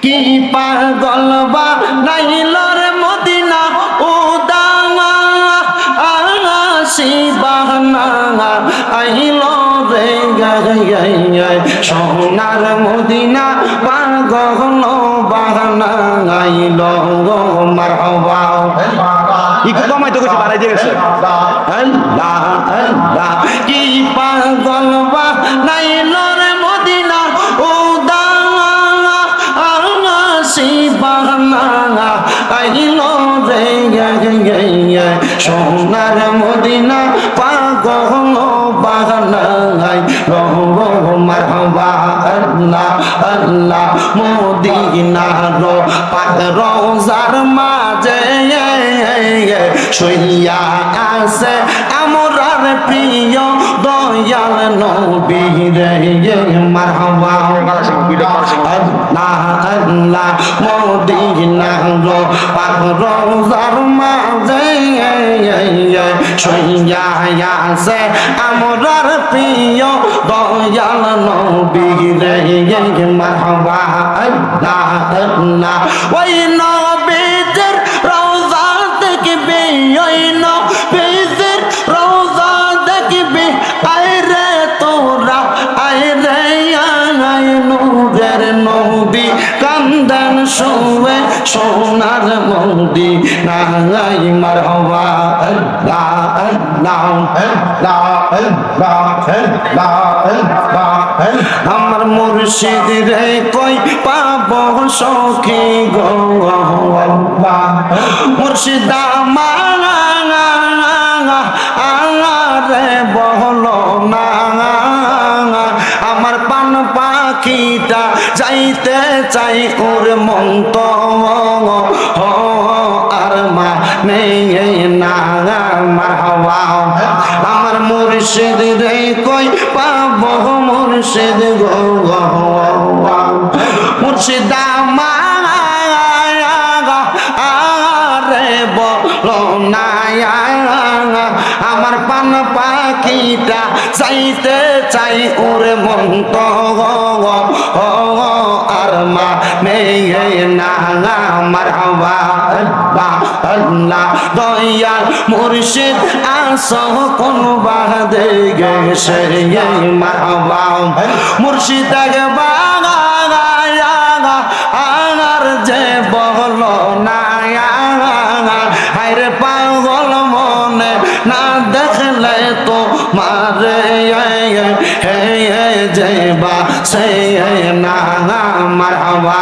কি পাগল বা নাইলর মদিনা উদাওয়া শিবানা আইল রে সোনার মদিনা পাগল বাহানা আইল মারহাবা একটু কমাই তো কিছু বাড়াই দিয়ে গেছে আল্লাহ আল্লাহ কি পাগল বা নাইলর মদিনা উদাওয়া শিবানা আইল রে সোনার মদিনা পাগল বাহানা আইল মারহাবা আল্লাহ আল্লাহ মদিনার পাক রওজার মাঝে শুইয়া আছে আমরার প্রিয় দয়াল নবী রে মারহাবা আল্লাহ আল্লাহ মদিনার পাক রওজার মাঝে শুইয়া আছে আমরার প্রিয় দয়াল নবী রে মারহাবা আল্লাহ আল্লাহ ওই নবীর রওজা দেখবি ওই নবীর রওজা দেখবি আয় রে তোরা আয় রে আয় নূরের নবী কান্দেন শুয়ে সোনার মদিনা মারহাবা আল্লাহ আল্লাহ আল্লাহ আল্লাহ আল্লাহ আমার মুর্শিদ রে কই পাব সখী গো মুর্শিদ রে বহলো না আমার পান পাখিটা যাইতে চাই ওর মন্ত আর মা নেই না মারহাবা আমার মুর্শিদ রে কই পাব মুর্শিদ গো মুর্শিদ রে বলো না আমার পান পাখিটা চাইতে চাই ওরে মন্ত আর মা নেই না মারহাবা আল্লাহ আল্লাহ দয়াল মুর্শিদ আসো কোন বাদে গেছে মারহাবা মুর্শিদ আর যে বলো না হায়রে পাগল মনে না দেখলে তো মারে হে যেবা সে না মারহাবা